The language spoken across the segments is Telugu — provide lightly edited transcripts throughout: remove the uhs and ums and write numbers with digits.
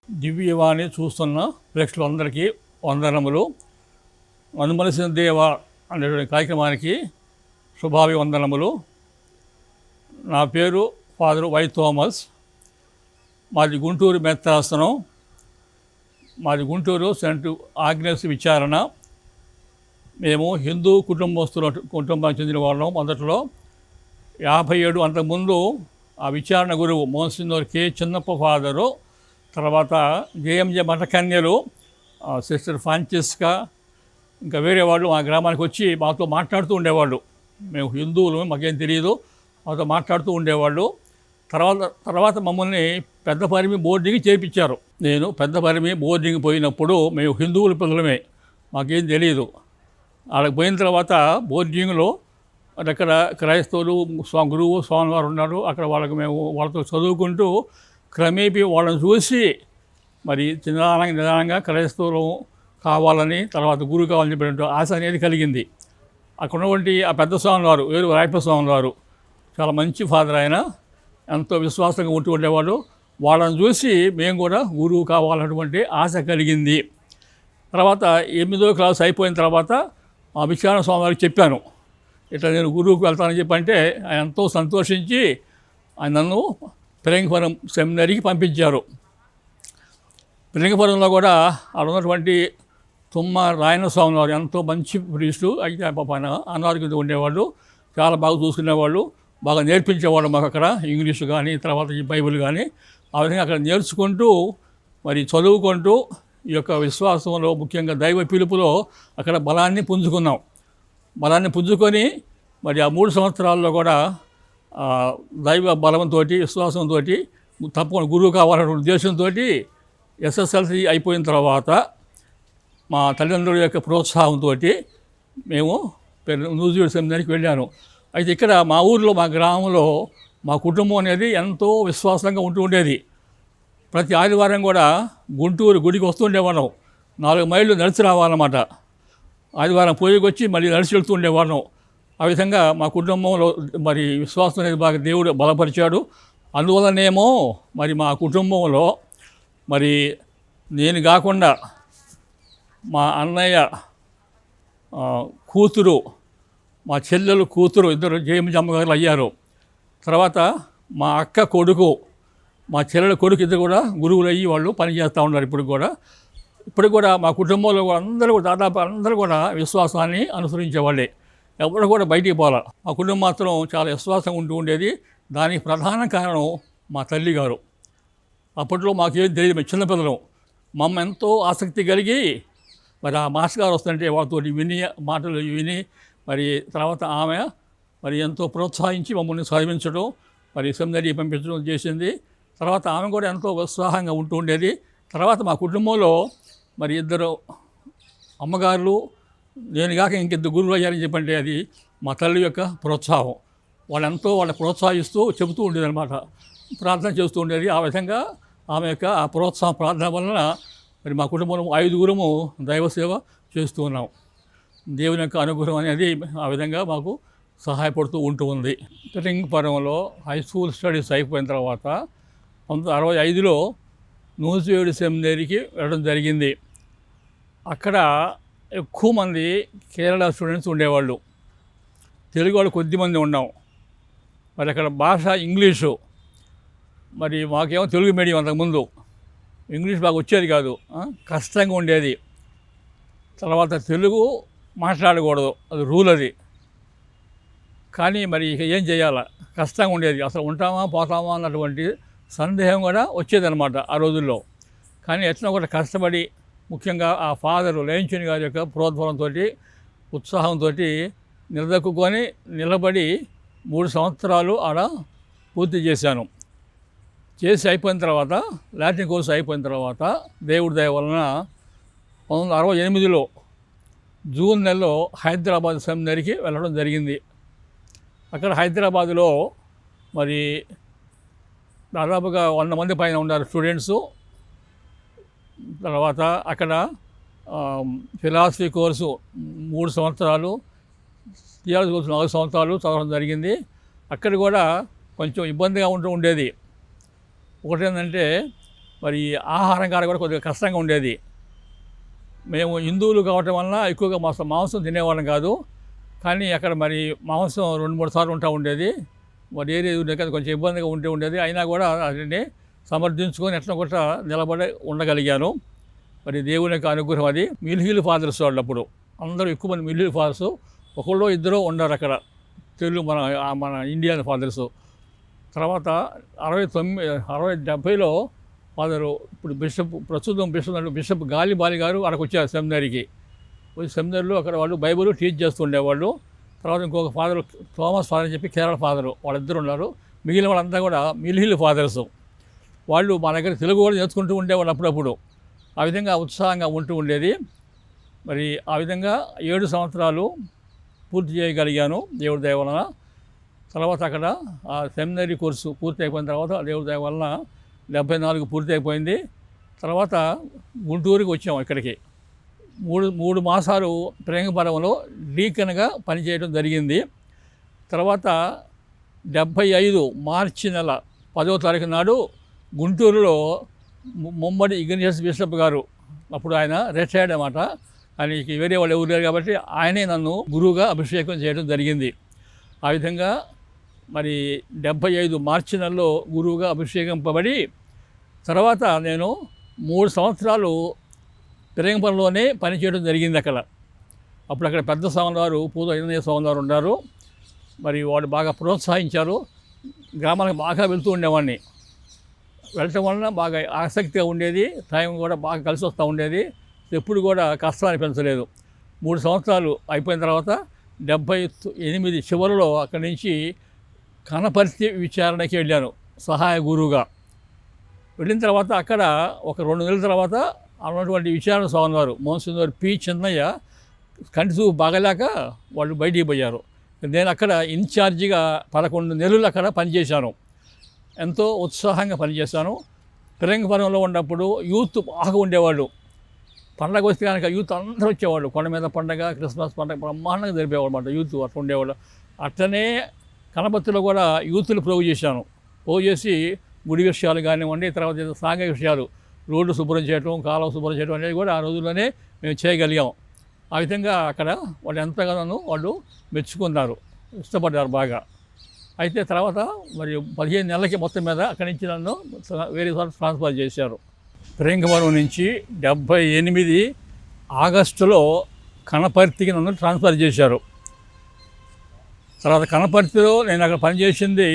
దివ్యవాణి చూస్తున్న ప్రేక్షకులందరికీ వందనములు. అనుమలసిన దేవ అనేటువంటి కార్యక్రమానికి శుభాభివందనములు. నా పేరు ఫాదర్ వై థోమస్. మాది గుంటూరు మెత్తాసనం. మాది గుంటూరు సెంట్ ఆగ్నేస్ విచారణ. మేము హిందూ కుటుంబానికి చెందిన వాళ్ళం. మొదట్లో 57 అంతకుముందు ఆ విచారణ గురువు మోన్సినోర్ కె చిన్నప్ప ఫాదరు, తర్వాత జేఎంజే మఠకన్యలు సిస్టర్ ఫ్రాంచిస్కా, ఇంకా వేరే వాళ్ళు మా గ్రామానికి వచ్చి మాతో మాట్లాడుతూ ఉండేవాళ్ళు. మేము హిందువులు, మాకేం తెలియదు, మాతో మాట్లాడుతూ ఉండేవాళ్ళు. తర్వాత మమ్మల్ని పెద్దపరిమి బోర్డింగ్ చేర్పించారు. నేను పెద్దపరిమి బోర్డింగ్ పోయినప్పుడు మేము హిందువుల పిల్లలమే, మాకేం తెలియదు. వాళ్ళకి పోయిన తర్వాత బోర్డింగ్లో అక్కడ క్రైస్తవులు గురువు స్వామివారు ఉన్నారు. అక్కడ వాళ్ళతో చదువుకుంటూ క్రమేపీ వాళ్ళని చూసి మరి నిదానంగా క్రైస్తవులు కావాలని, తర్వాత గురువు కావాలని చెప్పినట్టు ఆశ అనేది కలిగింది. అక్కడ ఉన్నటువంటి ఆ పెద్ద స్వామి వారు వేరు రాయప్ప స్వామి వారు చాలా మంచి ఫాదర్. ఆయన ఎంతో విశ్వాసంగా ఉంటూ ఉండేవాడు. వాళ్ళని చూసి మేము కూడా గురువు కావాలన్నటువంటి ఆశ కలిగింది. తర్వాత 8వ క్లాస్ అయిపోయిన తర్వాత ఆ విచారణ స్వామి వారికి చెప్పాను, ఇట్లా నేను గురువుకు వెళ్తానని చెప్పంటే ఆయన ఎంతో సంతోషించి ఆయన నన్ను పిరంగిపురం సెమినరీకి పంపించారు. పిరంగిపురంలో కూడా అక్కడ ఉన్నటువంటి తుమ్మ రాయన స్వామి వారు ఎంతో మంచి ప్రీస్టు. అయితే ఆయన అనారోగ్యంతో ఉండేవాళ్ళు, చాలా బాగా చూసుకునేవాళ్ళు, బాగా నేర్పించేవాళ్ళు మాకు అక్కడ ఇంగ్లీషు కానీ, తర్వాత ఈ బైబిల్ కానీ. ఆ విధంగా అక్కడ నేర్చుకుంటూ మరి చదువుకుంటూ ఈ యొక్క విశ్వాసంలో, ముఖ్యంగా దైవ పిలుపులో అక్కడ బలాన్ని పుంజుకొని మరి ఆ 3 సంవత్సరాల్లో కూడా దైవ బలంతో, విశ్వాసంతో తప్పకుండా గురువు కావాలనే ఉద్దేశంతో ఎస్ఎస్ఎల్సి అయిపోయిన తర్వాత మా తల్లిదండ్రుల యొక్క ప్రోత్సాహంతో మేము నూజివీడు సెమినరీకి వెళ్ళాను. అయితే ఇక్కడ మా ఊరిలో, మా గ్రామంలో మా కుటుంబం అనేది ఎంతో విశ్వాసంగా ఉంటూ ఉండేది. ప్రతి ఆదివారం కూడా గుంటూరు గుడికి వస్తుండేవాళ్ళం. 4 మైళ్ళు నడిచి రావాలన్నమాట. ఆదివారం పూజకి వచ్చి మళ్ళీ నడిచి వెళ్తూ ఉండేవాళ్ళం. ఆ విధంగా మా కుటుంబంలో మరి విశ్వాసం అనేది బాగా దేవుడు బలపరిచాడు. అందువల్లనేమో మరి మా కుటుంబంలో మరి నేను కాకుండా మా అన్నయ్య కూతురు, మా చెల్లెలు కూతురు ఇద్దరు జయమ్మ గారు అయ్యారు. తర్వాత మా అక్క కొడుకు, మా చెల్లెల కొడుకు ఇద్దరు కూడా గురువులు అయ్యి వాళ్ళు పనిచేస్తూ ఉన్నారు. ఇప్పుడు కూడా మా కుటుంబంలో దాదాపు అందరూ కూడా విశ్వాసాన్ని అనుసరించేవాళ్ళే. ఎవరు కూడా బయటికి పోవాలి. మా కుటుంబం మాత్రం చాలా విశ్వాసంగా ఉంటూ ఉండేది. దానికి ప్రధాన కారణం మా తల్లి గారు. అప్పట్లో మాకేం తెలియదు, మేము చిన్నపిల్లలు. మా అమ్మ ఎంతో ఆసక్తి కలిగి మరి ఆ మాస్టర్ గారు వస్తుంటే వాళ్ళతో మాటలు విని మరి తర్వాత ఆమె మరి ఎంతో ప్రోత్సహించి మమ్మల్ని చదివించడం, మరి సెమినరీ పంపించడం చేసింది. తర్వాత ఆమె కూడా ఎంతో ఉత్సాహంగా ఉంటూ ఉండేది. తర్వాత మా కుటుంబంలో మరి 2 అమ్మగారులు, నేను కాక ఇంకిద్దరు గురువులు అయ్యారని చెప్పంటే అది మా తల్లి యొక్క ప్రోత్సాహం. వాళ్ళని ప్రోత్సహిస్తూ చెబుతూ ఉండేది అనమాట, ప్రార్థన చేస్తూ ఉండేది. ఆ విధంగా ఆమె యొక్క ఆ ప్రోత్సాహం, ప్రార్థన వలన మరి మా కుటుంబంలో 5 దైవ సేవ చేస్తూ ఉన్నాం. దేవుని యొక్క అనుగ్రహం అనేది ఆ విధంగా మాకు సహాయపడుతూ ఉంటూ ఉంది. పిరంగిపురంలో హై స్కూల్ స్టడీస్ అయిపోయిన తర్వాత 1965లో నూజివీడు సెమినరీకి వెళ్ళడం జరిగింది. అక్కడ ఎక్కువ మంది కేరళ స్టూడెంట్స్ ఉండేవాళ్ళు, తెలుగు వాళ్ళు కొద్దిమంది ఉన్నాం. మరి అక్కడ భాష ఇంగ్లీషు. మరి మాకేమో తెలుగు మీడియం, అంతకుముందు ఇంగ్లీష్ బాగా వచ్చేది కాదు, కష్టంగా ఉండేది. తర్వాత తెలుగు మాట్లాడకూడదు, అది రూల్ అది. కానీ మరి ఇక ఏం చేయాలా, కష్టంగా ఉండేది. అసలు ఉంటామా పోతామా అన్నటువంటి సందేహం కూడా వచ్చేదన్నమాట ఆ రోజుల్లో. కానీ ఎట్లా కూడా కష్టపడి, ముఖ్యంగా ఆ ఫాదరు లేంచుని గారి యొక్క ప్రోద్బలంతో, ఉత్సాహంతో నిలదొక్కుని నిలబడి 3 సంవత్సరాలు ఆడ పూర్తి చేశాను. చేసి అయిపోయిన తర్వాత, లాటిన్ కోర్సు అయిపోయిన తర్వాత దేవుడి దయ వలన 1968లో జూన్ నెలలో హైదరాబాద్ సెమినరీకి వెళ్ళడం జరిగింది. అక్కడ హైదరాబాదులో మరి దాదాపుగా 100 మంది పైన ఉన్నారు స్టూడెంట్సు. తర్వాత అక్కడ ఫిలాసఫీ కోర్సు 3 సంవత్సరాలు, థియాలజీ కోర్సు 4 సంవత్సరాలు చదవడం జరిగింది. అక్కడ కూడా కొంచెం ఇబ్బందిగా ఉండేది. ఒకటేంటంటే మరి ఆహారం కాడ కూడా కొద్దిగా కష్టంగా ఉండేది. మేము హిందువులు కావటం వలన ఎక్కువగా మాంసం తినేవాళ్ళం కాదు. కానీ అక్కడ మరి మాంసం 2-3 సార్లు ఉంటా ఉండేది. మరి ఏరియా ఉండేది కొంచెం ఇబ్బందిగా ఉండేది. అయినా కూడా అతన్ని సమర్థించుకొని ఎట్లా కొట్ట నిలబడి ఉండగలిగాను. మరి దేవుని యొక్క అనుగ్రహం అది. మిల్హిల్ ఫాదర్స్ వాళ్ళు అప్పుడు అందరూ ఎక్కువ మంది మిల్హిల్ ఫాదర్స్, ఒకళ్ళో ఇద్దరు ఉన్నారు అక్కడ తెలుగు మన ఇండియన్ ఫాదర్స్. తర్వాత 70లో ఫాదరు ఇప్పుడు ప్రస్తుతం బిషప్ గాలిబాలి గారు అక్కడికి వచ్చారు సెమినరీకి. సెమినరీలో అక్కడ వాళ్ళు బైబిల్ టీచ్ చేస్తుండేవాళ్ళు. తర్వాత ఇంకొక ఫాదరు థామస్ ఫాదర్ అని చెప్పి కేరళ ఫాదరు, వాళ్ళిద్దరు ఉన్నారు. మిగిలిన వాళ్ళంతా కూడా మిల్హిల్ ఫాదర్స్. వాళ్ళు మా దగ్గర తెలుగు కూడా నేర్చుకుంటూ ఉండేవాళ్ళు అప్పుడప్పుడు. ఆ విధంగా ఉత్సాహంగా ఉంటూ ఉండేది. మరి ఆ విధంగా 7 సంవత్సరాలు పూర్తి చేయగలిగాను దేవుడి దయ వలన. తర్వాత అక్కడ ఆ సెమినరీ కోర్సు పూర్తి అయిపోయిన తర్వాత దేవుడి దయ వలన 74 పూర్తి అయిపోయింది. తర్వాత గుంటూరుకి వచ్చాము. ఇక్కడికి 3 మాసాలు ప్రేంగపురంలో డీకన్గా పనిచేయడం జరిగింది. తర్వాత 75 మార్చి నెల 10వ తారీఖు నాడు గుంటూరులో ముమ్మడి ఇగ్నియస్ బిషప్ గారు, అప్పుడు ఆయన రిటైర్డ్ అన్నమాట, ఆయనకి వేరే వాళ్ళు ఎవరు లేరు కాబట్టి ఆయనే నన్ను గురువుగా అభిషేకం చేయడం జరిగింది. ఆ విధంగా మరి 75 మార్చి నెలలో గురువుగా అభిషేకింపబడి తర్వాత నేను 3 సంవత్సరాలు ప్రేంగపురంలోనే పనిచేయడం జరిగింది అక్కడ. అప్పుడు అక్కడ పెద్ద స్వామి వారు పూజ ఇంజనీర్ స్వామి వారు ఉన్నారు. మరి వాడు బాగా ప్రోత్సహించారు. గ్రామాలకు బాగా వెళ్తూ ఉండేవాడిని. వెళ్ళటం వలన బాగా ఆసక్తిగా ఉండేది. టైం కూడా బాగా కలిసి వస్తూ ఉండేది. ఎప్పుడు కూడా కష్టం అనిపించలేదు. 3 సంవత్సరాలు అయిపోయిన తర్వాత 78 చివరిలో అక్కడి నుంచి కనపర్తి విచారణకి వెళ్ళాను సహాయ గురువుగా. వెళ్ళిన తర్వాత అక్కడ ఒక 2 నెలల తర్వాత ఉన్నటువంటి విచారణ స్వామి వారు మోన్సినర్ పి చిన్నయ్య కంటి చూపు బాగలేక వాళ్ళు బయటికి పోయారు. నేను అక్కడ ఇన్ఛార్జిగా 11 నెలలు అక్కడ పనిచేశాను. ఎంతో ఉత్సాహంగా పనిచేశాను. ప్రేంగపురంలో ఉన్నప్పుడు యూత్ బాగా ఉండేవాళ్ళు. పండగ వస్తే కనుక యూత్ అందరూ వచ్చేవాళ్ళు. కొండ మీద పండగ, క్రిస్మస్ పండగ బ్రహ్మాండంగా జరిపేవాళ్ళు అన్నమాట. యూత్ అట్లా ఉండేవాళ్ళు. అట్లనే కనపర్తిలో కూడా యూత్లు ప్రోగు చేశాను. ప్రోగు చేసి గుడి విషయాలు కానివ్వండి, తర్వాత సాంఘిక విషయాలు, రోడ్డు శుభ్రం చేయడం, కాలువ శుభ్రం చేయడం అనేది కూడా ఆ రోజుల్లోనే మేము చేయగలిగాం. ఆ విధంగా అక్కడ వాళ్ళు ఎంతగానో వాళ్ళు మెచ్చుకున్నారు, ఇష్టపడ్డారు బాగా. అయితే తర్వాత మరి 15 నెలలకి మొత్తం మీద అక్కడి నుంచి నన్ను వేరే సార్లు ట్రాన్స్ఫర్ చేశారు. ప్రేంగపురం నుంచి 78 ఆగస్టులో కనపర్తికి నన్ను ట్రాన్స్ఫర్ చేశారు. తర్వాత కనపర్తిలో నేను అక్కడ పనిచేసింది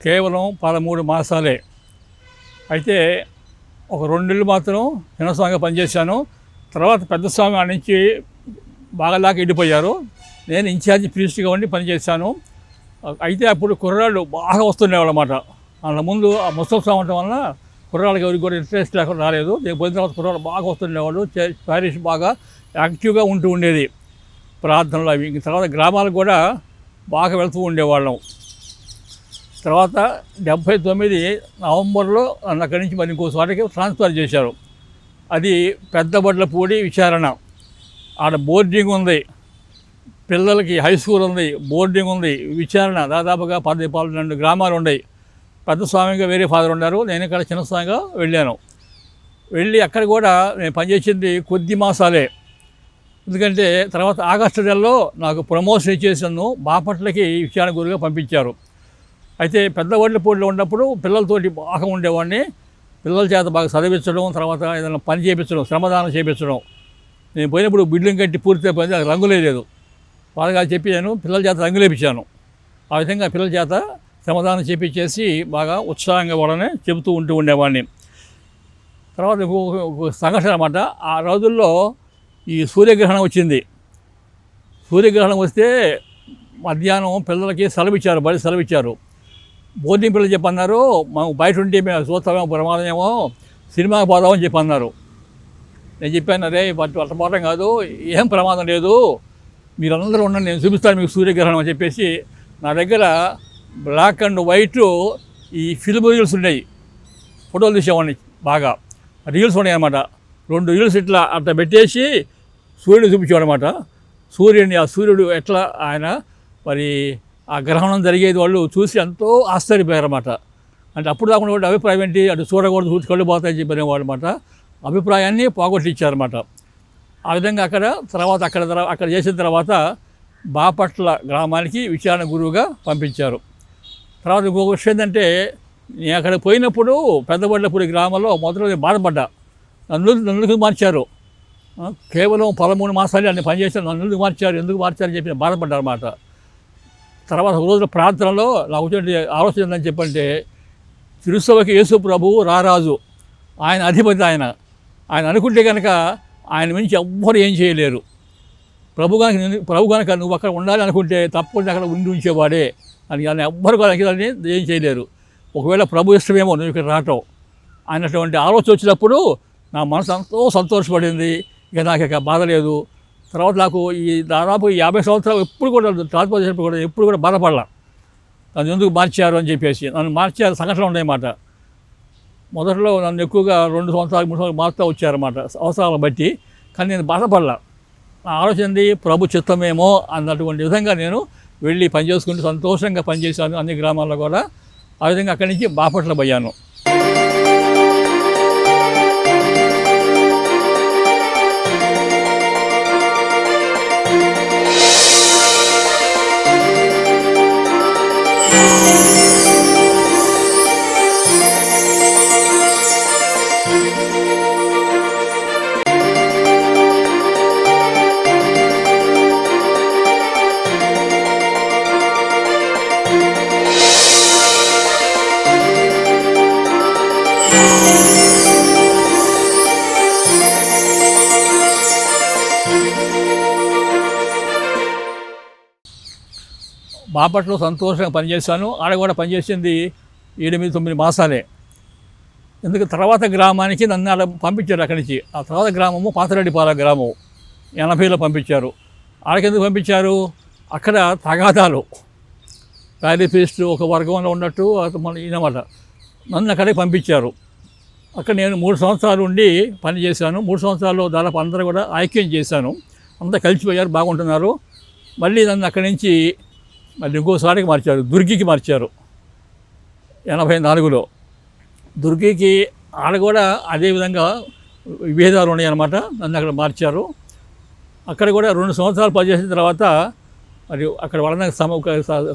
కేవలం 13 మాసాలే. అయితే ఒక 2 నెలలు మాత్రం చిన్నస్వామిగా పనిచేశాను. తర్వాత పెద్ద స్వామి ఆ నుంచి బాగాలాగా వెళ్ళిపోయారు. నేను ఇన్ఛార్జి ప్రీస్ట్గా ఉండి పనిచేశాను. అయితే అప్పుడు కుర్రాళ్ళు బాగా వస్తుండేవాళ్ళు అన్నమాట. అందులో ముందు ఆ ముస్తఫా స్వామి ఉండటం వలన కుర్రాళ్ళకి ఎవరికి కూడా ఇంట్రెస్ట్ లేకుండా రాలేదు. నేను పోయిన తర్వాత కుర్రాళ్ళు బాగా వస్తుండేవాళ్ళు. ప్యారిష్ బాగా యాక్టివ్గా ఉంటూ ఉండేది, ప్రార్థనలు అవి. తర్వాత గ్రామాలకు కూడా బాగా వెళ్తూ ఉండేవాళ్ళం. తర్వాత 79 నవంబర్లో నన్ను అక్కడి నుంచి మరి ఇంకోసారికి ట్రాన్స్ఫర్ చేశారు. అది పెద్దబడ్లపూడి విచారణ. ఆడ బోర్డింగ్ ఉంది, పిల్లలకి హై స్కూల్ ఉంది, బోర్డింగ్ ఉంది, విచారణ. దాదాపుగా 10-12 గ్రామాలు ఉన్నాయి. పెద్ద స్వామిగా వేరే ఫాదర్ ఉన్నారు. నేను ఇక్కడ చిన్న స్వామిగా వెళ్ళాను. వెళ్ళి అక్కడ కూడా నేను పనిచేసింది కొద్ది మాసాలే. ఎందుకంటే తర్వాత ఆగస్టు నెలలో నాకు ప్రమోషన్ ఇచ్చేసాను. బాపట్లకి విచారణ గురువుగా పంపించారు. అయితే పెద్దబడ్లపూడిలో ఉన్నప్పుడు పిల్లలతోటి బాగా ఉండేవాడిని. పిల్లల చేత బాగా చదివించడం, తర్వాత ఏదైనా పని చేయించడం, శ్రమదానం చేయించడం. నేను పోయినప్పుడు బిల్డింగ్ కట్టి పూర్తి అయిపోయింది, అది రంగులే లేదు. బాగా చెప్పి నేను పిల్లల చేత రంగులేపించాను. ఆ విధంగా పిల్లల చేత శ్రమదానం చేపించేసి బాగా ఉత్సాహంగా వాళ్ళని చెబుతూ ఉండేవాడిని. తర్వాత ఇంకొక సంఘటన అన్నమాట. ఆ రోజుల్లో ఈ సూర్యగ్రహణం వచ్చింది. సూర్యగ్రహణం వస్తే మధ్యాహ్నం పిల్లలకి సెలవు ఇచ్చారు, బడి సెలవు ఇచ్చారు. బోర్డింగ్ పిల్లలు చెప్పన్నారు, మనం బయట ఉంటే మేము చూస్తామేమో, ప్రమాదమేమో, సినిమాకి పోదామని చెప్పి అన్నారు. నేను చెప్పాను, అరే అట్లా పోవడం కాదు, ఏం ప్రమాదం లేదు, మీరందరూ ఉండండి, నేను చూపిస్తాను మీకు సూర్యగ్రహణం అని చెప్పేసి నా దగ్గర బ్లాక్ అండ్ వైట్ ఈ ఫిల్మ్ రీల్స్ ఉన్నాయి. ఫోటోలు తీసేవాడిని బాగా. రీల్స్ ఉన్నాయి అన్నమాట. 2 రీల్స్ ఇట్లా అట్లా పెట్టేసి సూర్యుడు చూపించేవాడు అనమాట. ఆ సూర్యుడు ఎట్లా ఆయన మరి ఆ గ్రహణం జరిగేది వాళ్ళు చూసి ఎంతో ఆశ్చర్యపోయారన్నమాట. అంటే అప్పుడు దాకా కూడా అభిప్రాయం ఏంటి, అటు చూడకూడదు, చూసి కళ్ళు పోతాయని చెప్పినవాడు అనమాట. అభిప్రాయాన్ని పోగొట్టించారన్నమాట. ఆ విధంగా అక్కడ చేసిన తర్వాత బాపట్ల గ్రామానికి విచారణ గురువుగా పంపించారు. తర్వాత ఇంకొక విషయం ఏంటంటే, నేను అక్కడ పోయినప్పుడు పెద్దబళ్ళపూడి గ్రామంలో మొదలు నేను బాధపడ్డా. నన్ను మార్చారు, కేవలం 13 మాసాలు అన్ని పనిచేశాను, నన్ను ఎందుకు మార్చారని చెప్పి బాధపడ్డారన్నమాట. తర్వాత ఒక రోజున ప్రార్థనలో నాకు వచ్చిన ఆలోచన ఏంటని చెప్పంటే, తిరుసభకి యేసు ప్రభువు రారాజు, ఆయన అధిపతి, ఆయన అనుకుంటే కనుక ఆయన మించి ఎవ్వరు ఏం చేయలేరు. ప్రభు కనుక నువ్వు అక్కడ ఉండాలి అనుకుంటే తప్పకుండా అక్కడ ఉంచేవాడే అని ఎవ్వరు ఏం చేయలేరు. ఒకవేళ ప్రభు ఇష్టమేమో నువ్వు ఇక్కడ రావటం అన్నటువంటి ఆలోచన వచ్చినప్పుడు నా మనసు ఎంతో సంతోషపడింది. ఇక నాకు ఇక బాధ లేదు. తర్వాత నాకు దాదాపు 50 సంవత్సరాలు ఎప్పుడు కూడా ఎప్పుడు కూడా బాధపడలా నన్ను ఎందుకు మార్చారు అని చెప్పేసి. నన్ను మార్చారు సంఘటనలు ఉన్నాయన్నమాట. మొదట్లో నన్ను ఎక్కువగా 2 సంవత్సరాలు 3 సంవత్సరాలు మారుతూ వచ్చారన్నమాట అవసరాలను బట్టి. కానీ నేను బాధపడలా. నా ఆలోచన ప్రభు చిత్తమేమో అన్నటువంటి విధంగా నేను వెళ్ళి పనిచేసుకుంటూ సంతోషంగా పనిచేశాను అన్ని గ్రామాల్లో కూడా. ఆ విధంగా అక్కడి నుంచి బాపట్ల పోయాను. బాపట్లో సంతోషంగా పనిచేశాను. ఆడ కూడా పనిచేసింది 8-9 మాసాలే. ఎందుకు తర్వాత గ్రామానికి నన్ను అలా పంపించారు అక్కడి నుంచి. ఆ తర్వాత గ్రామము పాతరెడ్డిపాలెం గ్రామం 80లో పంపించారు. ఆడకెందుకు పంపించారు, అక్కడ తగాదాలు ప్యారిఫిస్ట్ ఒక వర్గంలో ఉన్నట్టు మన ఈయనమాట. నన్ను అక్కడికి పంపించారు. అక్కడ నేను 3 సంవత్సరాలు ఉండి పనిచేశాను. 3 సంవత్సరాల్లో దాదాపు అందరూ కూడా ఐక్యం చేశాను. అంతా కలిసిపోయారు, బాగుంటున్నారు. మళ్ళీ నన్ను అక్కడి నుంచి మళ్ళీ ఇంకోసారికి మార్చారు, దుర్గికి మార్చారు 84లో. దుర్గికి ఆడ కూడా అదేవిధంగా విభేదాలు ఉన్నాయన్నమాట. నన్ను అక్కడ మార్చారు. అక్కడ కూడా 2 సంవత్సరాలు పనిచేసిన తర్వాత మరి అక్కడ వాళ్ళ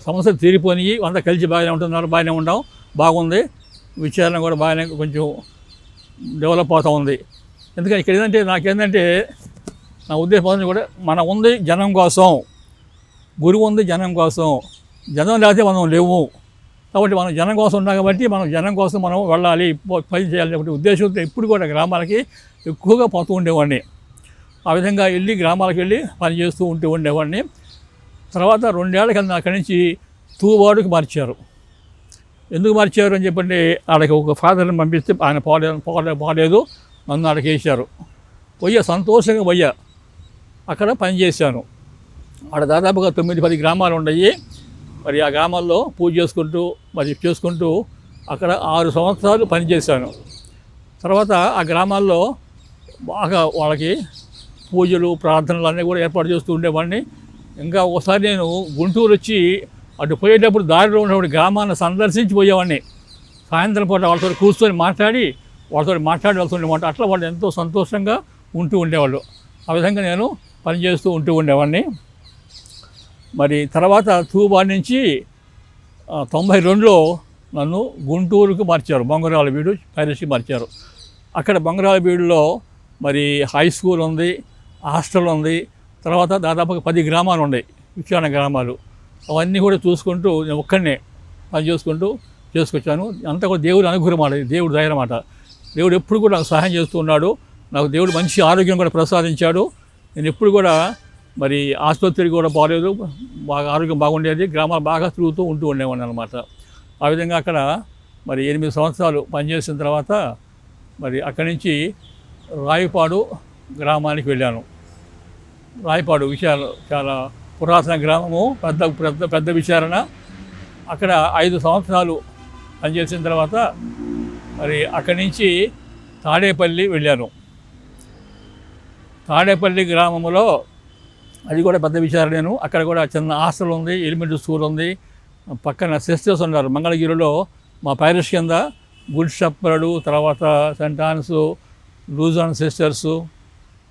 సమస్యలు తీరిపోయి అంతా కలిసి బాగానే ఉంటున్నారు, బాగానే ఉన్నాం, బాగుంది. విచారణ కూడా బాగానే కొంచెం డెవలప్ అవుతూ ఉంది. ఎందుకంటే ఇక్కడ ఏంటంటే నాకేంటంటే నా ఉద్దేశం కూడా మనం ఉంది జనం కోసం, గురువు ఉంది జనం కోసం, జనం లేకపోతే మనం లేవు. కాబట్టి మనం జనం కోసం ఉన్నాం కాబట్టి మనం జనం కోసం మనం వెళ్ళాలి, పని చేయాలి అనే ఉద్దేశంతో ఎప్పుడు కూడా గ్రామాలకి ఎక్కువగా పోతూ ఉండేవాడిని. ఆ విధంగా వెళ్ళి గ్రామాలకు వెళ్ళి పని చేస్తూ ఉండేవాడిని. తర్వాత 2 ఏళ్ల కింద అక్కడి నుంచి తూవాడుకి మార్చారు. ఎందుకు మార్చారు అని చెప్పండి, ఆడకి ఒక ఫాదర్ని పంపిస్తే ఆయన పోలేదు, నన్ను ఆడకి వేశారు. పోయా సంతోషంగా పోయా, అక్కడ పనిచేశాను. ఆడ దాదాపుగా 9-10 గ్రామాలు ఉన్నాయి. మరి ఆ గ్రామాల్లో పూజ చేసుకుంటూ అక్కడ 6 సంవత్సరాలు పనిచేశాను. తర్వాత ఆ గ్రామాల్లో బాగా వాళ్ళకి పూజలు ప్రార్థనలు అన్నీ కూడా ఏర్పాటు చేస్తూ ఉండేవాడిని. ఇంకా ఒకసారి నేను గుంటూరు వచ్చి అటు పోయేటప్పుడు దారిలో ఉన్నప్పుడు గ్రామాన్ని సందర్శించి పోయేవాడిని. సాయంత్రం పూట వాళ్ళతో కూర్చొని మాట్లాడి వెళ్తుండేవాడు. అట్లా వాళ్ళు ఎంతో సంతోషంగా ఉంటూ ఉండేవాళ్ళు. ఆ విధంగా నేను పనిచేస్తూ ఉంటూ ఉండేవాడిని. మరి తర్వాత తూబాడి నుంచి 92లో నన్ను గుంటూరుకు మార్చారు, బొంగరాలబీడు ప్యారిస్కి మార్చారు. అక్కడ బొంగరాలబీడులో మరి హై స్కూల్ ఉంది, హాస్టల్ ఉంది. తర్వాత దాదాపుగా 10 గ్రామాలు ఉన్నాయి, విచారణ గ్రామాలు. అవన్నీ కూడా చూసుకుంటూ నేను ఒక్కడనే పని చేసుకొచ్చాను. అంతా కూడా దేవుడి అనుగ్రహం మాట, దేవుడు దయ అన్నమాట. దేవుడు ఎప్పుడు కూడా నాకు సహాయం చేస్తూ ఉన్నాడు. నాకు దేవుడు మంచి ఆరోగ్యం కూడా ప్రసాదించాడు. నేను ఎప్పుడు కూడా మరి ఆసుపత్రికి కూడా బాగాలేదు, బాగా ఆరోగ్యం బాగుండేది. గ్రామాలు బాగా తిరుగుతూ ఉంటూ ఉండేవాడిని అనమాట. ఆ విధంగా అక్కడ మరి 8 సంవత్సరాలు పనిచేసిన తర్వాత మరి అక్కడి నుంచి రాయపాడు గ్రామానికి వెళ్ళాను. రాయపాడు చాలా పురాతన గ్రామము, పెద్ద విచారణ. అక్కడ 5 సంవత్సరాలు పనిచేసిన తర్వాత మరి అక్కడి నుంచి తాడేపల్లి వెళ్ళాను. తాడేపల్లి గ్రామంలో అది కూడా పెద్ద విచారణను. అక్కడ కూడా చిన్న హాస్టల్ ఉంది, ఎలిమెంటరీ స్కూల్ ఉంది, పక్కన సిస్టర్స్ ఉన్నారు. మంగళగిరిలో మా ప్యారిష్ కింద గుడ్ షెపర్డ్, తర్వాత సెయింట్ ఆన్స్, లూజాన్ సిస్టర్స్,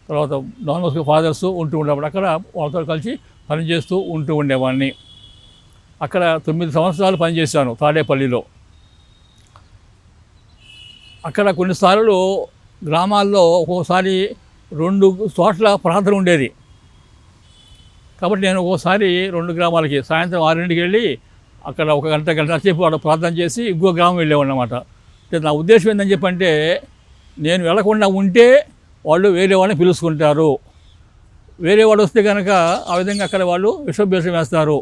తర్వాత డాన్ బోస్కో ఫాదర్స్ ఉంటూ ఉండేవాడు. అక్కడ వాళ్ళతో కలిసి పనిచేస్తూ ఉంటూ ఉండేవాడిని. అక్కడ 9 సంవత్సరాలు పనిచేశాను తాడేపల్లిలో. అక్కడ కొన్నిసార్లు గ్రామాల్లో ఒక్కోసారి 2 చోట్ల ప్రార్థన ఉండేది. కాబట్టి నేను ఒక్కోసారి 2 గ్రామాలకి సాయంత్రం 6ంటికి వెళ్ళి అక్కడ ఒక గంట సేపు వాడు ప్రార్థన చేసి ఇంకో గ్రామం వెళ్ళేవాడు అన్నమాట. అంటే నా ఉద్దేశం ఏంటని చెప్పంటే, నేను వెళ్లకుండా ఉంటే వాళ్ళు వేరే వాళ్ళని పిలుచుకుంటారు, వేరే వాడు వస్తే కనుక ఆ విధంగా అక్కడ వాళ్ళు విశ్వభ్యాసం వేస్తారు.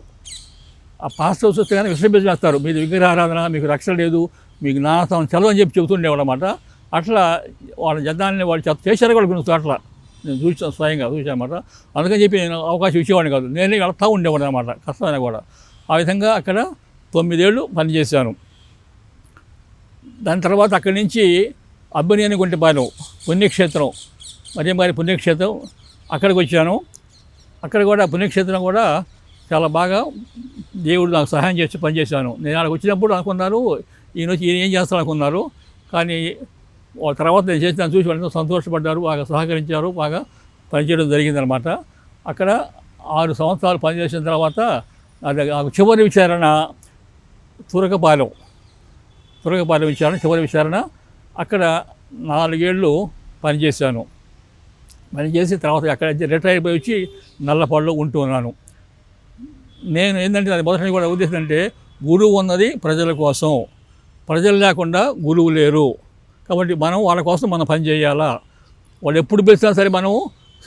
ఆ పాస్టర్స్ వస్తే కనుక విశ్వభ్యాసం వేస్తారు, మీది విగ్రహారాధన, మీకు రక్షణ లేదు, మీకు నానాసం చదువు అని చెప్పి చెబుతుండేవాడు అన్నమాట. అట్లా వాళ్ళ జనాన్ని వాళ్ళు చేశారు కూడా కొన్ని చోట్ల నేను స్వయంగా చూసానమాట. అందుకని చెప్పి నేను అవకాశం ఇచ్చేవాడిని కాదు, నేనే వెళ్తూ ఉండేవాడు అనమాట, కష్టమైనా కూడా. ఆ విధంగా అక్కడ 9 ఏళ్ళు పనిచేశాను. దాని తర్వాత అక్కడి నుంచి అబ్బినేని గుంటపాలెం పుణ్యక్షేత్రం, మరి పుణ్యక్షేత్రం అక్కడికి వచ్చాను. అక్కడ కూడా పుణ్యక్షేత్రం కూడా చాలా బాగా దేవుడు నాకు సహాయం చేసి పనిచేశాను. నేను అక్కడికి వచ్చినప్పుడు అనుకున్నారు ఈయన ఏం చేస్తాను అనుకున్నారు, కానీ తర్వాత నేను చేసి చూసి ఎంతో సంతోషపడ్డారు, బాగా సహకరించారు, బాగా పనిచేయడం జరిగిందనమాట. అక్కడ 6 సంవత్సరాలు పనిచేసిన తర్వాత అది చివరి విచారణ తురకపాలెం విచారణ, చివరి విచారణ. అక్కడ 4 ఏళ్ళు పనిచేశాను. పనిచేసి తర్వాత అక్కడ రిటైర్ అయిపోయి వచ్చి నల్లపాడులో ఉంటూ ఉన్నాను. నేను ఏంటంటే అది మొదటి కూడా ఉద్దేశం అంటే, గురువు ఉన్నది ప్రజల కోసం, ప్రజలు లేకుండా గురువు లేరు. కాబట్టి మనం వాళ్ళ కోసం మనం పని చేయాలా, వాళ్ళు ఎప్పుడు పిలిచినా సరే మనం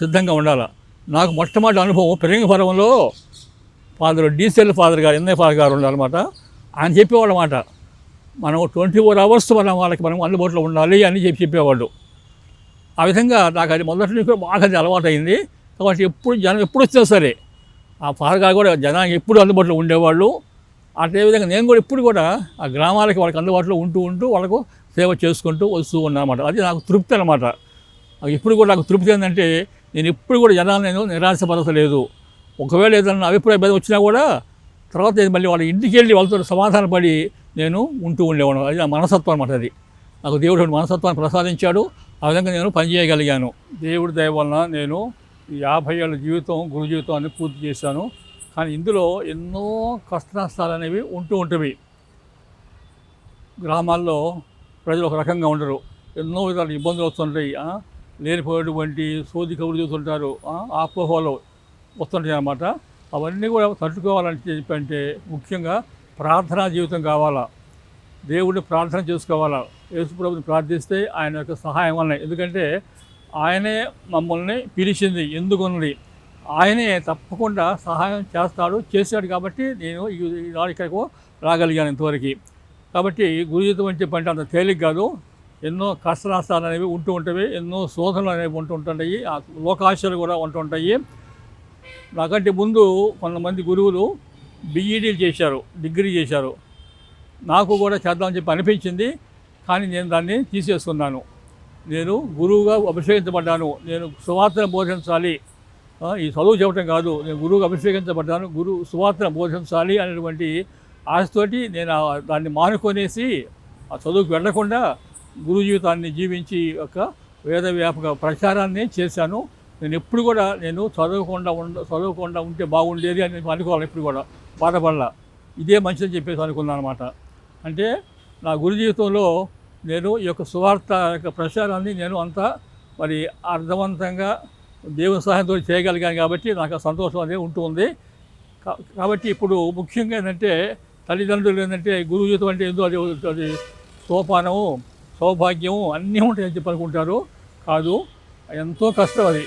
సిద్ధంగా ఉండాలి. నాకు మొట్టమొదటి అనుభవం పెరంగపురంలో ఫాదర్ డీసెల్ ఫాదర్ గారు, ఎన్ఐ ఫాదర్ గారు ఉండాలన్నమాట. ఆయన చెప్పేవాళ్ళు మాట, మనం 24 అవర్స్ వాళ్ళకి మనం అందుబాటులో ఉండాలి అని చెప్పేవాళ్ళు. ఆ విధంగా నాకు అది మొదటి నుంచి కూడా బాగా అలవాటు అయింది. కాబట్టి జనం ఎప్పుడు వచ్చినా సరే ఆ ఫాదర్ గారు కూడా జనానికి ఎప్పుడు అందుబాటులో ఉండేవాళ్ళు. అదేవిధంగా నేను కూడా ఇప్పుడు కూడా ఆ గ్రామాలకి వాళ్ళకి అందుబాటులో ఉంటూ వాళ్ళకు సేవ చేసుకుంటూ వస్తూ ఉన్నానమాట. అది నాకు తృప్తి అనమాట. ఇప్పుడు కూడా నాకు తృప్తి ఏంటంటే, నేను ఇప్పుడు కూడా జనాలు నేను నిరాశపరచలేదు. ఒకవేళ ఏదైనా అభిప్రాయ భేదం వచ్చినా కూడా తర్వాత మళ్ళీ వాళ్ళ ఇంటికి వెళ్ళి వాళ్ళతో సమాధాన పడి నేను ఉంటూ ఉండేవాడు. అది నా మనస్తత్వం అనమాట. అది నాకు దేవుడు మనస్తత్వాన్ని ప్రసాదించాడు. ఆ విధంగా నేను పనిచేయగలిగాను. దేవుడి దయ వలన నేను 50 ఏళ్ళ జీవితం, గురు జీవితాన్ని పూర్తి చేశాను. కానీ ఇందులో ఎన్నో కష్ట నష్టాలు అనేవి ఉంటవి. గ్రామాల్లో ప్రజలు ఒక రకంగా ఉండరు, ఎన్నో విధాలు ఇబ్బందులు వస్తుంటాయి. లేనిపోయేటువంటి సోది కబురు చూస్తుంటారు, ఆపోహలు వస్తుంటాయి అన్నమాట. అవన్నీ కూడా తట్టుకోవాలని చెప్పంటే ముఖ్యంగా ప్రార్థనా జీవితం కావాలా, దేవుడిని ప్రార్థన చేసుకోవాలా, యేసుప్రభుని ప్రార్థిస్తే ఆయన యొక్క సహాయం వల్ల. ఎందుకంటే ఆయనే మమ్మల్ని పిలిచింది ఎందుకున్నది, ఆయనే తప్పకుండా సహాయం చేశాడు. కాబట్టి నేను ఇక్కడికి రాగలిగాను ఇంతవరకు. కాబట్టి గురు జీవితం అని చెప్పంటే అంత తేలిక కాదు. ఎన్నో కష్ట నష్టాలు అనేవి ఉంటవి, ఎన్నో శోధనలు అనేవి ఉంటుంటాయి, లోకాశలు కూడా ఉంటుంటాయి. నాకంటే ముందు కొంతమంది గురువులు బిఈడీలు చేశారు, డిగ్రీ చేశారు. నాకు కూడా చేద్దామని చెప్పి అనిపించింది, కానీ నేను దాన్ని తీసేసుకున్నాను. నేను గురువుగా అభిషేకించబడ్డాను, నేను సువార్తను బోధించాలి, ఈ చదువు చెప్పడం కాదు, నేను గురువుగా అభిషేకించబడ్డాను, సువార్తను బోధించాలి అనేటువంటి ఆశతోటి నేను దాన్ని మానుకొనేసి ఆ చదువుకు వెళ్లకుండా గురు జీవితాన్ని జీవించి ఒక వేద వ్యాపక ప్రచారాన్ని చేశాను. నేను ఎప్పుడు కూడా నేను చదవకుండా ఉంటే బాగుండేది అని అనుకోవాలి. ఎప్పుడు కూడా బాధపడాల, ఇదే మంచిదని చెప్పేసి అనుకున్నాను అనమాట. అంటే నా గురు జీవితంలో నేను ఈ యొక్క సువార్త యొక్క ప్రచారాన్ని నేను అంతా మరి అర్థవంతంగా దేవుని సహాయంతో చేయగలిగాను. కాబట్టి నాకు సంతోషం అనేది ఉంటుంది. కాబట్టి ఇప్పుడు ముఖ్యంగా ఏంటంటే తల్లిదండ్రులు ఏంటంటే గురు జీవితం అంటే ఏందో అది సోపానము, సౌభాగ్యము అన్నీ ఉంటాయని చెప్పి అనుకుంటారు. కాదు, ఎంతో కష్టం అది.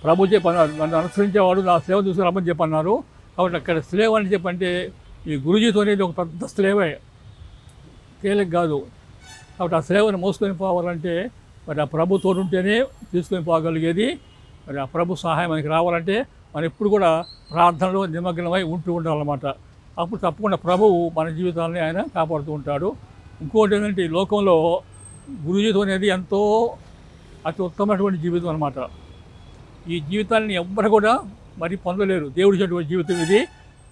ప్రభు చెప్పన్నారు, నన్ను అనుసరించేవాడు నా సేవ తీసుకురమ్మని చెప్పన్నారు. కాబట్టి అక్కడ స్లేవ్ అని చెప్పంటే ఈ గురు జీవితం అనేది ఒక పెద్ద స్లేవే, తేలిక కాదు. కాబట్టి ఆ సేవను మోసుకొని పోవాలంటే మరి ఆ ప్రభు తోడుంటేనే తీసుకొని పోగలిగేది. మరి ఆ ప్రభు సహాయం మనకి రావాలంటే మనం ఎప్పుడు కూడా ప్రార్థనలో నిమగ్నమై ఉండాలన్నమాట. అప్పుడు తప్పకుండా ప్రభువు మన జీవితాన్ని ఆయన కాపాడుతూ ఉంటాడు. ఇంకోటి ఏంటంటే ఈ లోకంలో గురు జీవితం అనేది ఎంతో అతి ఉత్తమమైనటువంటి జీవితం అన్నమాట. ఈ జీవితాన్ని ఎవ్వరు కూడా మరి పొందలేరు, దేవుడి ఇచ్చినటువంటి జీవితం ఇది.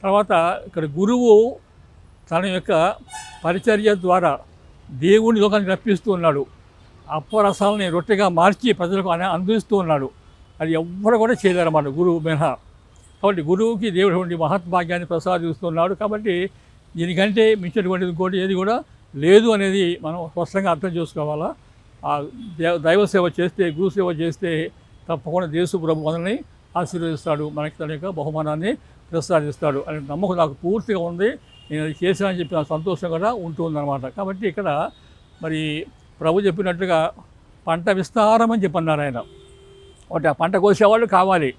తర్వాత ఇక్కడ గురువు తన యొక్క పరిచర్య ద్వారా దేవుని లోకానికి రప్పిస్తూ ఉన్నాడు. అప్పరసాలని రొట్టెగా మార్చి ప్రజలకు అందిస్తూ ఉన్నాడు. అది ఎవ్వరు కూడా చేయలేరన్నమాట గురువు మినహా. కాబట్టి గురువుకి దేవుడు మహత్భాగ్యాన్ని ప్రసాదిస్తున్నాడు. కాబట్టి దీనికంటే మించినటువంటి ఇంకోటి ఏది కూడా లేదు అనేది మనం స్పష్టంగా అర్థం చేసుకోవాలా. ఆ దైవ సేవ చేస్తే, గురు సేవ చేస్తే తప్పకుండా దేశ ప్రభు మనల్ని ఆశీర్వదిస్తాడు, మనకి తన యొక్క బహుమానాన్ని ప్రసాదిస్తాడు అనే నమ్మకం నాకు పూర్తిగా ఉంది. నేను అది చేశానని చెప్పి నాకు సంతోషం కూడా ఉంటుందన్నమాట. కాబట్టి ఇక్కడ మరి ప్రభు చెప్పినట్టుగా పంట విస్తారం అని చెప్పన్నారు ఆయన. ఒకటి ఆ పంట కోసేవాళ్ళు కావాలి.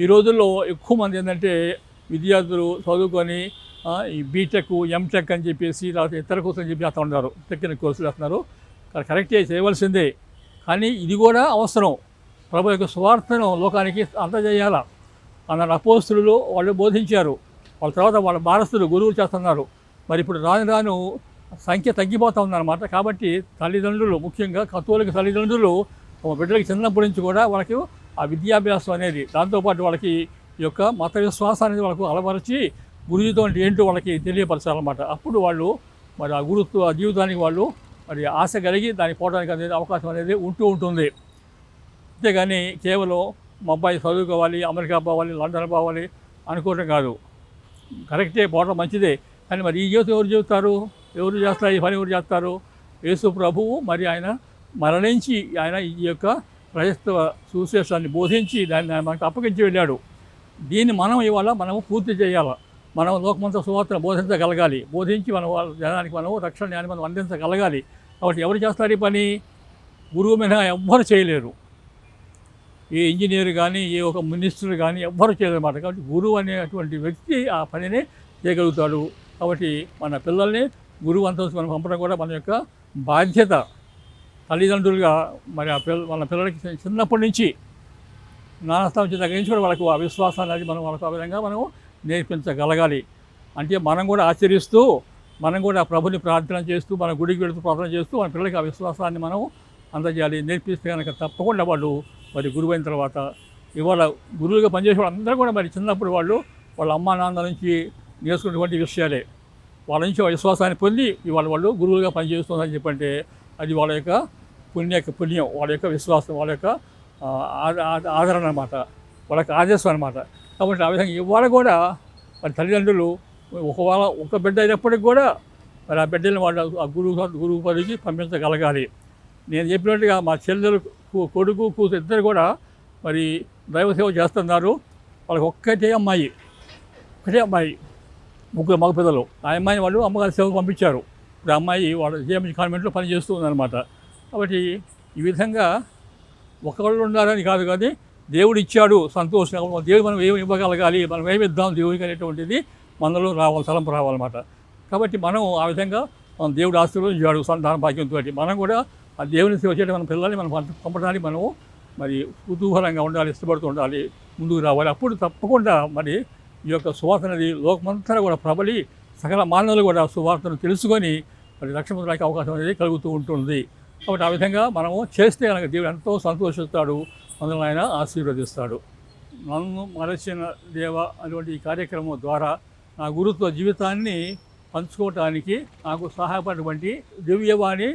ఈ రోజుల్లో ఎక్కువ మంది ఏంటంటే విద్యార్థులు చదువుకొని ఈ బీటెక్, ఎంటెక్ అని చెప్పేసి లేకపోతే ఇతర కోర్సులు చెప్పి చేస్తూ ఉన్నారు, టెక్నికల్ కోర్సులు వేస్తున్నారు. కరెక్టే, చేయవలసిందే. కానీ ఇది కూడా అవసరం. ప్రభు యొక్క సువార్తను లోకానికి అందజేయాల అన్న అపోస్తులు వాళ్ళు బోధించారు. వాళ్ళ తర్వాత వాళ్ళ భారస్తులు గురువులు చేస్తున్నారు. మరి ఇప్పుడు రాను రాను సంఖ్య తగ్గిపోతూ ఉందన్నమాట. కాబట్టి తల్లిదండ్రులు, ముఖ్యంగా కథోలిక తల్లిదండ్రులు బిడ్డలకి చిన్నప్పటి నుంచి కూడా వాళ్ళకి ఆ విద్యాభ్యాసం అనేది, దాంతోపాటు వాళ్ళకి ఈ యొక్క మత విశ్వాసాన్ని వాళ్ళకు అలవరిచి గురువుతో అంటే ఏంటో వాళ్ళకి తెలియపరచాలన్నమాట. అప్పుడు వాళ్ళు మరి ఆ గురుత్వ జీవితానికి వాళ్ళు మరి ఆశ కలిగి దానికి పోవడానికి అనేది అవకాశం అనేది ఉంటుంది. అంతేగాని కేవలం మా అబ్బాయి చదువుకోవాలి, అమెరికా పోవాలి, లండన్ పోవాలి అనుకోవడం కాదు. కరెక్టే, పోవడం మంచిదే. కానీ మరి ఈ జీవితం ఎవరు చెబుతారు, ఎవరు చేస్తారు, ఈ పని ఎవరు చేస్తారు? యేసు ప్రభువు మరి ఆయన మరణించి ఆయన ఈ యొక్క క్రైస్తవ సువిశేషాన్ని బోధించి దాన్ని మనకు అప్పగించి వెళ్ళాడు. దీన్ని మనం ఇవాళ మనము పూర్తి చేయాలి. మనం లోకమంతా సువార్తను బోధించగలగాలి. బోధించి మన జనానికి మనం రక్షణని మనం అందించగలగాలి. కాబట్టి ఎవరు చేస్తారు ఈ పని? గురువు మీద ఎవ్వరు చేయలేరు. ఏ ఇంజనీర్ కానీ, ఏ ఒక మినిస్టర్ కానీ ఎవ్వరు చేయలేరు అన్నమాట. కాబట్టి గురువు అనేటువంటి వ్యక్తి ఆ పనిని చేయగలుగుతాడు. కాబట్టి మన పిల్లల్ని గురువు అంతస్తు మనం పంపడం కూడా మన యొక్క బాధ్యత. తల్లిదండ్రులుగా మరి మన పిల్లలకి చిన్నప్పటి నుంచి నానస్థానం దగ్గర నుంచి కూడా వాళ్ళకు ఆ విశ్వాసాన్ని అది మనం వాళ్ళకు ఆ విధంగా మనం నేర్పించగలగాలి. అంటే మనం కూడా ఆచరిస్తూ, మనం కూడా ప్రభుని ప్రార్థన చేస్తూ, మన గుడికి వెళుతూ ప్రార్థన చేస్తూ మన పిల్లలకి ఆ విశ్వాసాన్ని మనం అందజేయాలి. నేర్పిస్తే కనుక తప్పకుండా వాళ్ళు మరి గురువు అయిన తర్వాత ఇవాళ గురువులుగా పనిచేసే వాళ్ళు అందరూ కూడా మరి చిన్నప్పుడు వాళ్ళు వాళ్ళ అమ్మా నాన్న నుంచి నేర్చుకున్నటువంటి విషయాలే. వాళ్ళ నుంచి విశ్వాసాన్ని పొంది ఇవాళ వాళ్ళు గురువులుగా పనిచేస్తుందని చెప్పంటే అది వాళ్ళ యొక్క పుణ్యం, వాళ్ళ యొక్క విశ్వాసం, వాళ్ళ యొక్క ఆదరణ అన్నమాట, వాళ్ళకి ఆదేశం అనమాట. కాబట్టి ఆ విధంగా ఇవాళ కూడా మరి తల్లిదండ్రులు ఒక బిడ్డ అయినప్పటికి కూడా మరి ఆ బిడ్డని వాళ్ళు ఆ గురువు పనికి పంపించగలగాలి. నేను చెప్పినట్టుగా మా చెల్లెలు, కొడుకు, కూతురు ఇద్దరు కూడా మరి దైవ సేవ చేస్తున్నారు. వాళ్ళకి ఒక్కటే అమ్మాయి, ముగ్గురు మగ పిల్లలు. ఆ అమ్మాయిని వాళ్ళు అమ్మగారి సేవకు పంపించారు. ఇప్పుడు అమ్మాయి వాళ్ళ జేఎంజీ కాన్వెంట్లో పనిచేస్తూ ఉందన్నమాట. కాబట్టి ఈ విధంగా ఒకళ్ళు ఉండాలని కాదు, కానీ దేవుడు ఇచ్చాడు సంతోషంగా, దేవుడు మనం ఏమి ఇవ్వగలగాలి, మనం ఏమి ఇద్దాం దేవుడికి అనేటువంటిది మనలో తలంపు రావాలన్నమాట. కాబట్టి మనం ఆ విధంగా మనం దేవుడు ఆశీర్వదించాడు సంతాన భాగ్యంతో. మనం కూడా ఆ దేవుని సేవ చేయడం మన పిల్లల్ని మనం పంపడానికి మనము మరి కుతూహలంగా ఉండాలి, ఇష్టపడుతూ ఉండాలి, ముందుకు రావాలి. అప్పుడు తప్పకుండా మరి ఈ యొక్క సువార్త అనేది లోకమంతా కూడా ప్రబలి సకల మానవులు కూడా సువార్తను తెలుసుకొని మరి రక్షణ పొందడానికి అవకాశం అనేది కలుగుతూ ఉంటుంది. కాబట్టి ఆ విధంగా మనము చేస్తే కనుక దేవుడు ఎంతో సంతోషిస్తాడు, అందులో ఆయన ఆశీర్వదిస్తాడు. నన్ను మరచిన దేవ అటువంటి ఈ కార్యక్రమం ద్వారా నా గురుత్వ జీవితాన్ని పంచుకోవటానికి నాకు సహాయపడినటువంటి దివ్యవాణి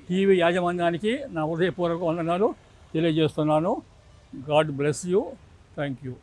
టీవీ యాజమాన్యానికి నా హృదయపూర్వక వందనాలు తెలియజేస్తున్నాను. God bless you. Thank you.